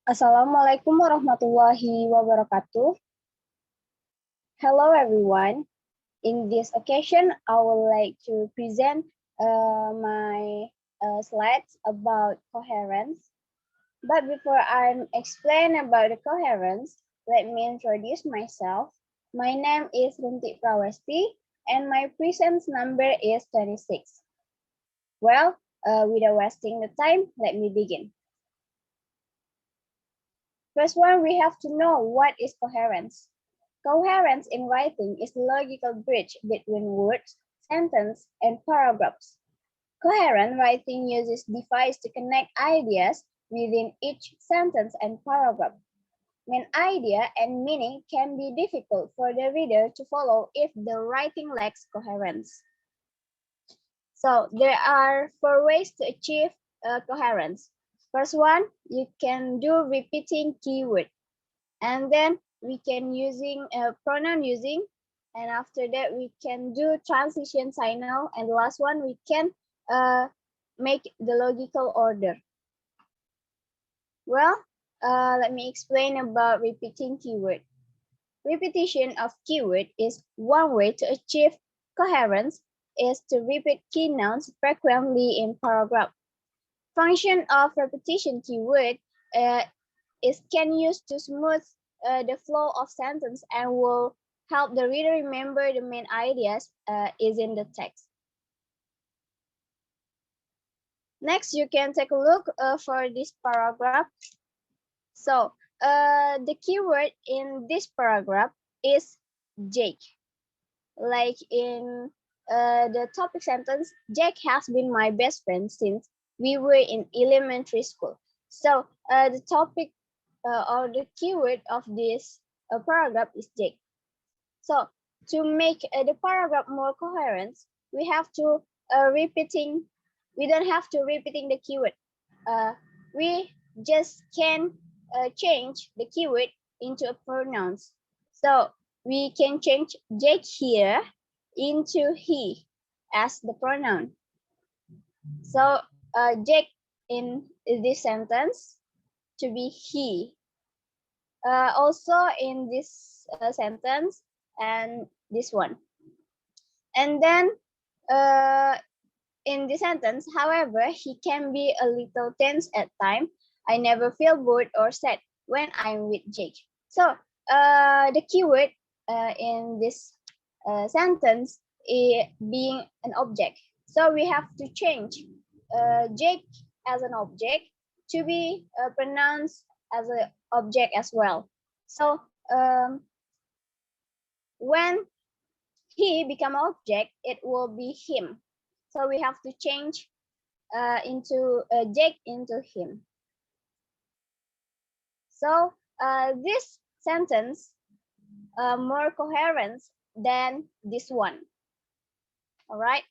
Assalamualaikum warahmatullahi wabarakatuh. Hello everyone. In this occasion, I would like to present my slides about coherence. But before I explain about the coherence, let me introduce myself. My name is Runti Prawesti and my presence number is 26. Well, without wasting the time, let me begin. First one, we have to know what is coherence. Coherence in writing is the logical bridge between words, sentence, and paragraphs. Coherent writing uses devices to connect ideas within each sentence and paragraph. An idea and meaning can be difficult for the reader to follow if the writing lacks coherence. So there are 4 ways to achieve coherence. First one, you can do repeating keyword, and then we can using pronoun using, and after that we can do transition signal, and the last one we can make the logical order. Well, let me explain about repeating keyword. Repetition of keyword is one way to achieve coherence is to repeat key nouns frequently in paragraph. Function of repetition keyword is can use to smooth the flow of sentence and will help the reader remember the main ideas is in the text. Next, you can take a look for this paragraph. So the keyword in this paragraph is Jake. Like in the topic sentence, Jake has been my best friend since we were in elementary school. So the topic or the keyword of this paragraph is Jake. So to make the paragraph more coherent, we have to we don't have to repeating the keyword. We just can change the keyword into a pronouns. So we can change Jake here into he as the pronoun. So Jake in this sentence to be he. Also in this sentence and this one. And then in this sentence, however, he can be a little tense at times. I never feel bored or sad when I'm with Jake. So the keyword in this sentence is being an object. So we have to change Jake as an object to be pronounced as an object as well. So when he become object, it will be him. So we have to change into Jake into him. So this sentence more coherent than this one. All right.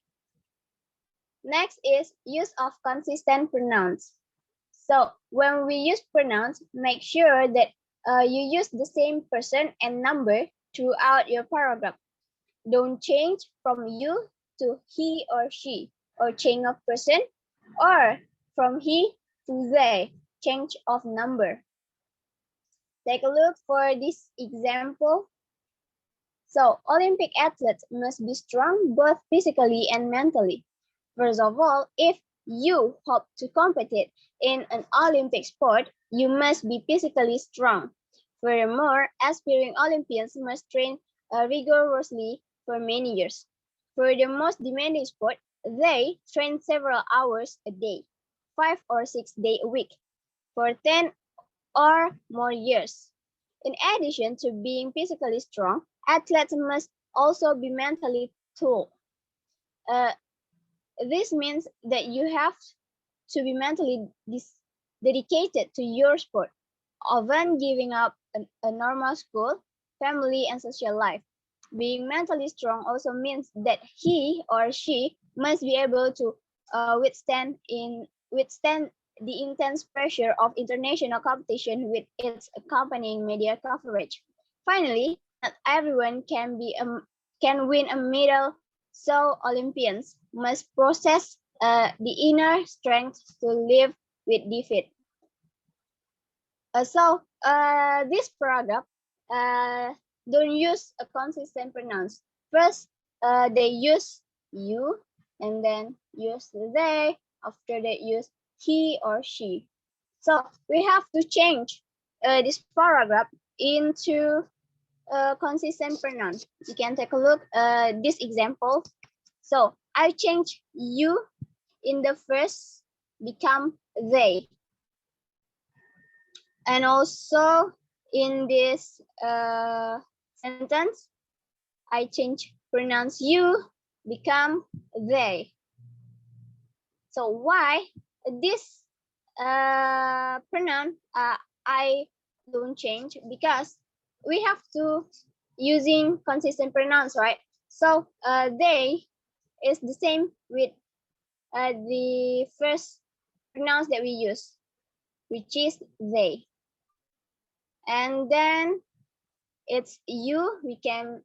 Next is use of consistent pronouns. So when we use pronouns, make sure that you use the same person and number throughout your paragraph. Don't change from you to he or she, or change of person, or from he to they, change of number. Take a look for this example. So Olympic athletes must be strong both physically and mentally. First of all, if you hope to compete in an Olympic sport, you must be physically strong. Furthermore, aspiring Olympians must train rigorously for many years. For the most demanding sport, they train several hours a day, 5 or 6 days a week, for 10 or more years. In addition to being physically strong, athletes must also be mentally tough. This means that you have to be mentally dedicated to your sport, often giving up a normal school, family, and social life. Being mentally strong also means that he or she must be able to withstand the intense pressure of international competition with its accompanying media coverage. Finally, not everyone can win a medal, so Olympians must possess the inner strength to live with defeat. This paragraph don't use a consistent pronouns. First, they use you, and then use they. After that, use he or she. So we have to change this paragraph into consistent pronoun. You can take a look this example. So I change you in the first become they. And also in this sentence, I change pronouns you become they. So why this pronoun I don't change? Because we have to using consistent pronouns, right? So they is the same with the first pronouns that we use, which is they. And then it's you. We can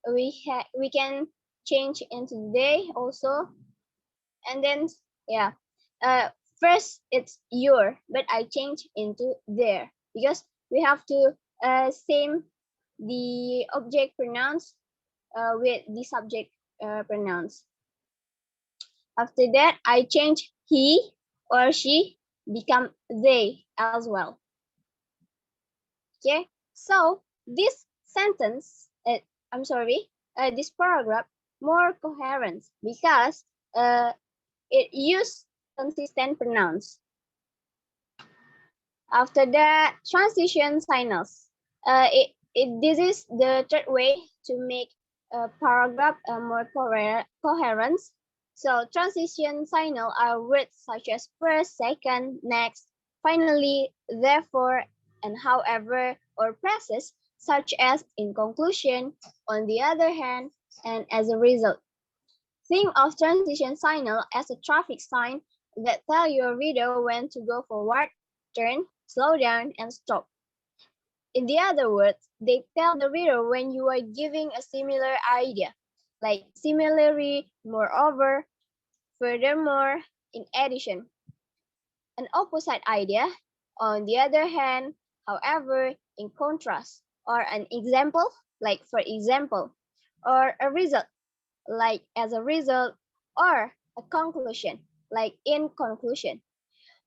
change into they also. And then yeah, first it's your, but I change into their because we have to same the object pronouns with the subject pronouns. After that, I change he or she become they as well. Okay, so this sentence, this paragraph more coherent because it use consistent pronouns. After that, transition signals. This is the third way to make a paragraph more coherent. So transition signal are words such as first, second, next, finally, therefore, and however, or phrases such as in conclusion, on the other hand, and as a result. Think of transition signal as a traffic sign that tell your reader when to go forward, turn, slow down, and stop. In the other words, they tell the reader when you are giving a similar idea, like similarly, moreover, furthermore, in addition. An opposite idea, on the other hand, however, in contrast, or an example, like for example, or a result, like as a result, or a conclusion, like in conclusion.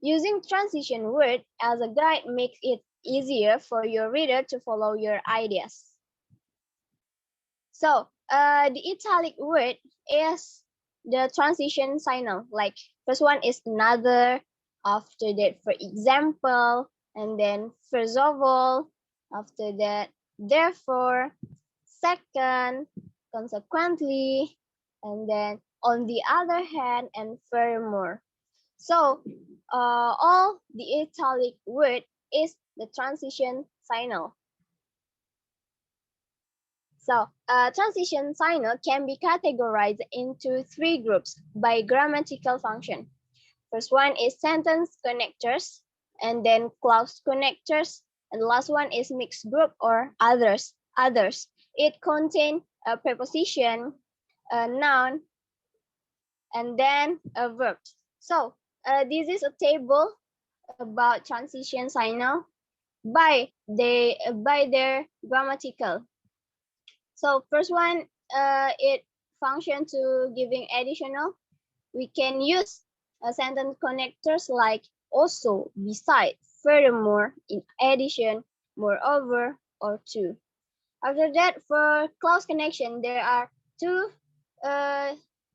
Using transition word as a guide makes it easier for your reader to follow your ideas. So the italic word is the transition signal. Like first one is another, after that for example, and then first of all, after that therefore, second, consequently, and then on the other hand, and furthermore. So all the italic word is the transition signal. So transition signal can be categorized into three groups by grammatical function. First one is sentence connectors, and then clause connectors, and the last one is mixed group or others. It contains a preposition, a noun, and then a verb. So this is a table about transition signal by their grammatical. So first one, it function to giving additional. We can use sentence connectors like also, besides, furthermore, in addition, moreover, or to. After that, for clause connection, there are two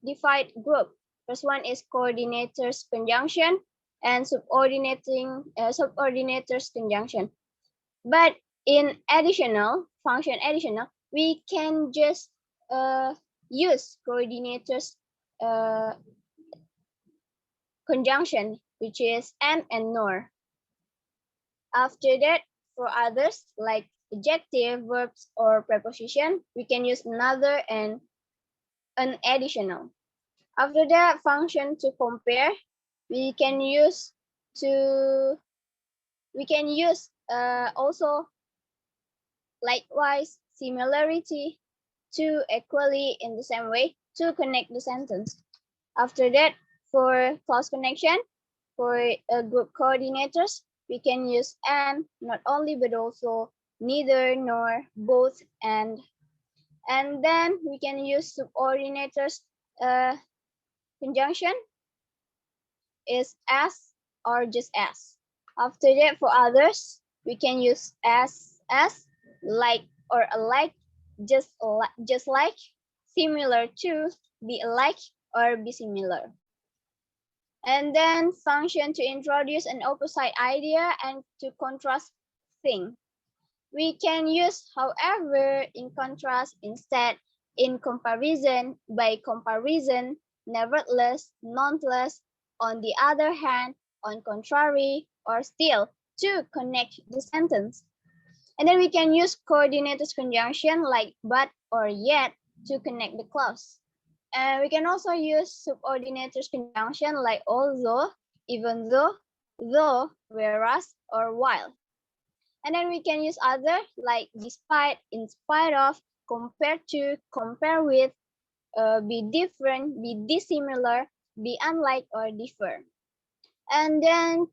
defined group. First one is coordinators conjunction and subordinators conjunction. But in function additional, we can just use coordinators conjunction, which is and nor. After that, for others like adjective, verbs, or preposition, we can use another and an additional. After that, function to compare, we can use also likewise similarity, to equally in the same way to connect the sentence. After that, for clause connection, for group coordinators, we can use and, not only but also neither, nor, both, and then we can use subordinators conjunction is as or just as. After that, for others, we can use as, like or alike, just like, similar to, be alike, or be similar. And then function to introduce an opposite idea and to contrast thing. We can use however, in contrast, instead, in comparison, by comparison, nevertheless, nonetheless, on the other hand, on contrary, or still, to connect the sentence. And then we can use coordinated conjunction like but or yet to connect the clause. And we can also use subordinated conjunction like although, even though, whereas, or while. And then we can use other like despite, in spite of, compared to, compare with, be different, be dissimilar, be unlike, or differ. And then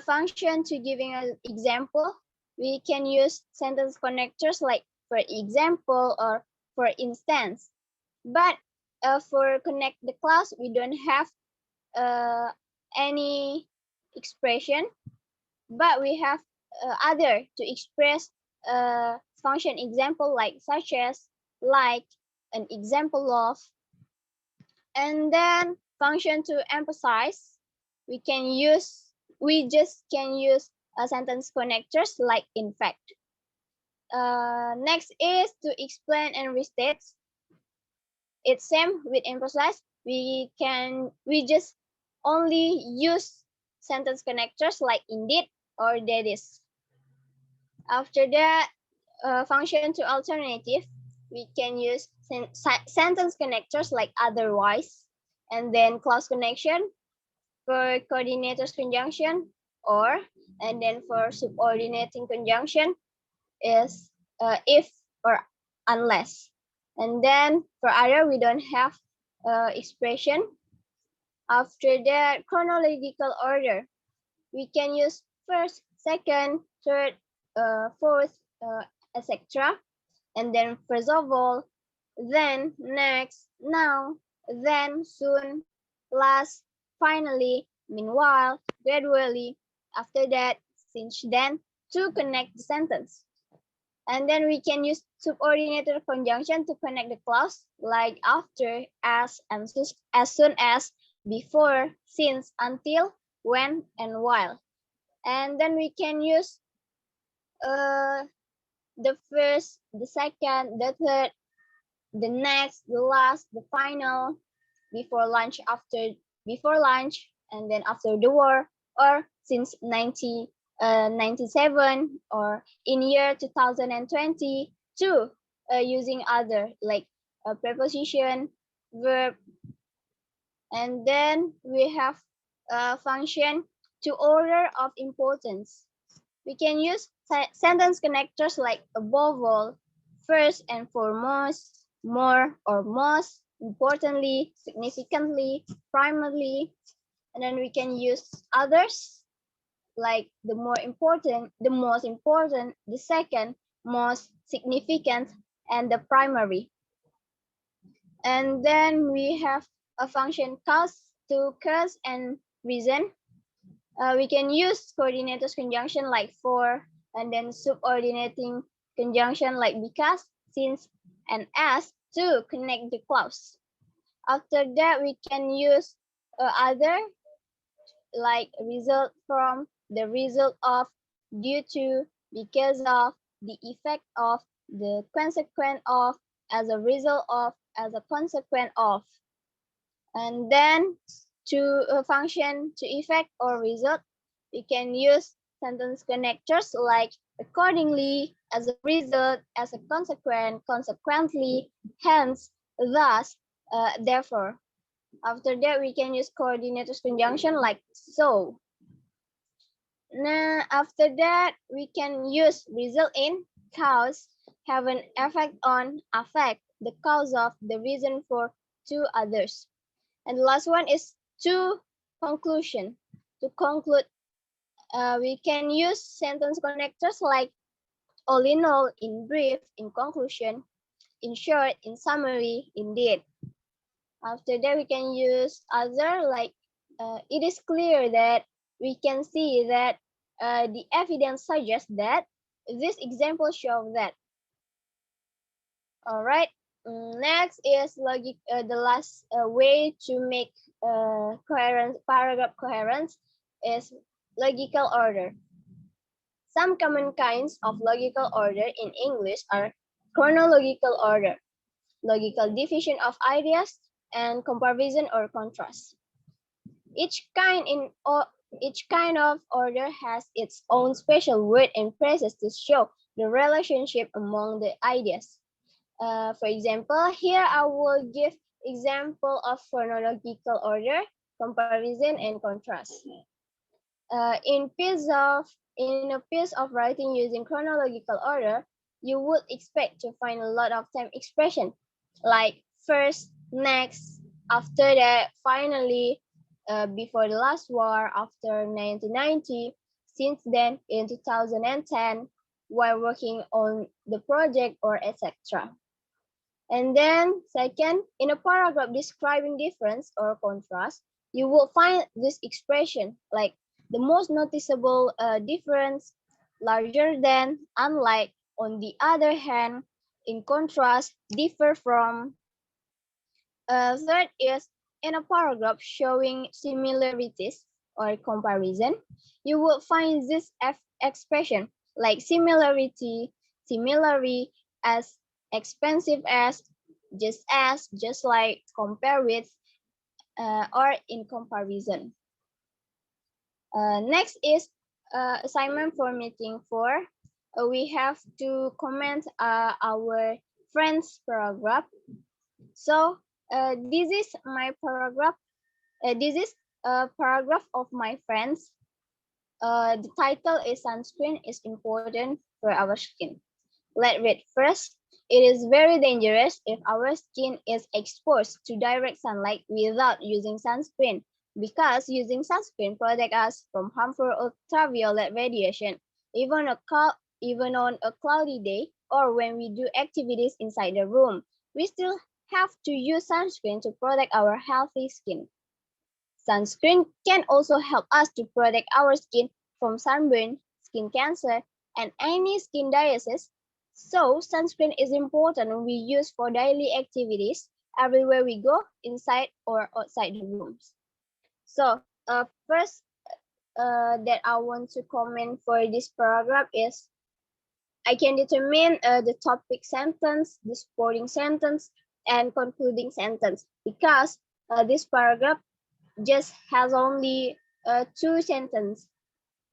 function to giving an example, we can use sentence connectors like for example or for instance. But for connect the clause, we don't have any expression, but we have other to express function example like such as, like, an example of. And then function to emphasize, we just can use sentence connectors like in fact. Next is to explain and restate. It's same with emphasize. We just only use sentence connectors like indeed or that is. After that, function to alternative, we can use sentence connectors like otherwise, and then clause connection for coordinators conjunction, or, and then for subordinating conjunction is if or unless. And then for other, we don't have expression. After that, chronological order, we can use first, second, third, fourth, etc. And then first of all, then, next, now, then, soon, last, finally, meanwhile, gradually, after that, since then, to connect the sentence. And then we can use subordinated conjunction to connect the clause like after, as, and as soon as, before, since, until, when, and while. And then we can use the first, the second, the third, the next, the last, the final, before lunch, before lunch, and then after the war, or since 97, or in year 2022, using other like a preposition, verb. And then we have a function to order of importance. We can use sentence connectors like above all, first and foremost, more or most, importantly, significantly, primarily. And then we can use others like the more important, the most important, the second most significant, and the primary. And then we have a function cause to cause and reason. We can use coordinators conjunction like for, and then subordinating conjunction like because, since, and as to connect the clause. After that, we can use other like result from, the result of, due to, because of, the effect of, the consequence of, as a result of, as a consequence of. And then to function to effect or result, we can use sentence connectors like accordingly, as a result, as a consequence, consequently, hence, thus, therefore. After that, we can use coordinators conjunction like so. Now, after that, we can use result in, cause, have an effect on, affect, the cause of, the reason for, two others. And the last one is to conclusion, to conclude We can use sentence connectors like all in all, in brief, in conclusion, in short, in summary, indeed. After that, we can use other like it is clear that we can see that the evidence suggests that this example shows that. All right. Next is logic. The last way to make coherence paragraph coherence is logical order. Some common kinds of logical order in English are chronological order, logical division of ideas, and comparison or contrast. Each kind of order has its own special word and phrases to show the relationship among the ideas. For example, here I will give example of chronological order, comparison, and contrast. In a piece of writing using chronological order, you would expect to find a lot of time expression like first, next, after that, finally, before the last war, after 1990, since then, in 2010, while working on the project, or etc. And then second, in a paragraph describing difference or contrast, you will find this expression like the most noticeable difference, larger than, unlike, on the other hand, in contrast, differ from. Third is in a paragraph showing similarities or comparison, you will find this expression like similarity, similarly, as, expensive as, just like, compare with, or in comparison. Next is assignment for meeting 4. We have to comment our friend's paragraph. So this is my paragraph. This is a paragraph of my friends. The title is sunscreen is important for our skin. Let's read first. It is very dangerous if our skin is exposed to direct sunlight without using sunscreen, because using sunscreen protects us from harmful ultraviolet radiation, even on a cloudy day or when we do activities inside the room. We still have to use sunscreen to protect our healthy skin. Sunscreen can also help us to protect our skin from sunburn, skin cancer, and any skin diseases. So sunscreen is important when we use for daily activities everywhere we go, inside or outside the rooms. So first that I want to comment for this paragraph is I can determine the topic sentence, the supporting sentence, and concluding sentence, because this paragraph just has only 2 sentences,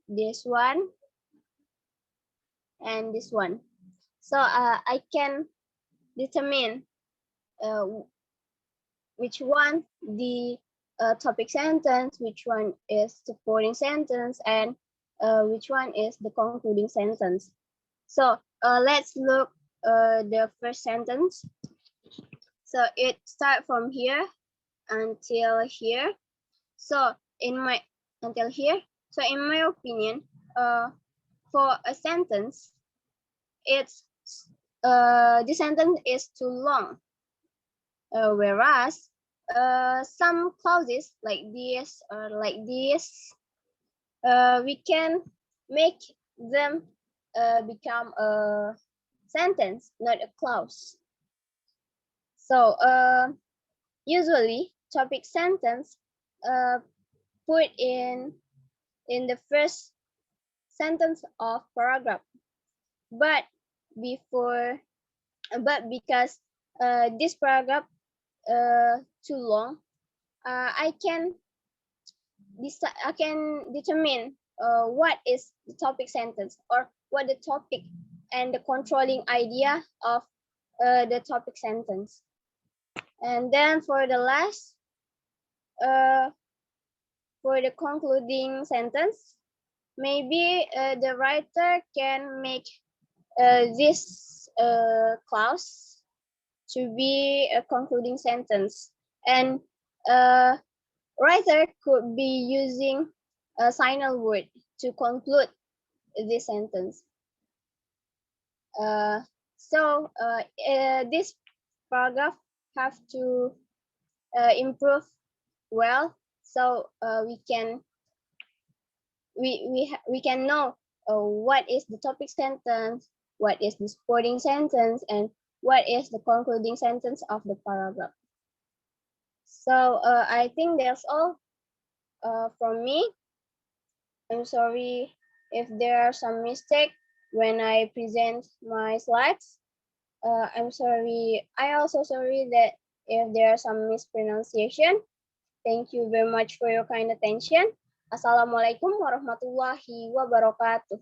this one and this one. So I can determine which one the topic sentence, which one is supporting sentence, and which one is the concluding sentence. So let's look the first sentence. So it starts from here until here. So until here. So in my opinion, for a sentence, it's the sentence is too long. Whereas some clauses like this or like this, we can make them become a sentence, not a clause. So usually topic sentence put in the first sentence of paragraph, but because this paragraph too long, I can determine what is the topic sentence, or what the topic and the controlling idea of the topic sentence. And then for the last, for the concluding sentence, maybe the writer can make this clause to be a concluding sentence, and writer could be using a signal word to conclude this sentence. This paragraph have to improve well, so we can know what is the topic sentence, what is the supporting sentence, and what is the concluding sentence of the paragraph. So I think that's all from me. I'm sorry if there are some mistakes when I present my slides. I'm sorry. I also sorry that if there are some mispronunciation. Thank you very much for your kind attention. Assalamualaikum warahmatullahi wabarakatuh.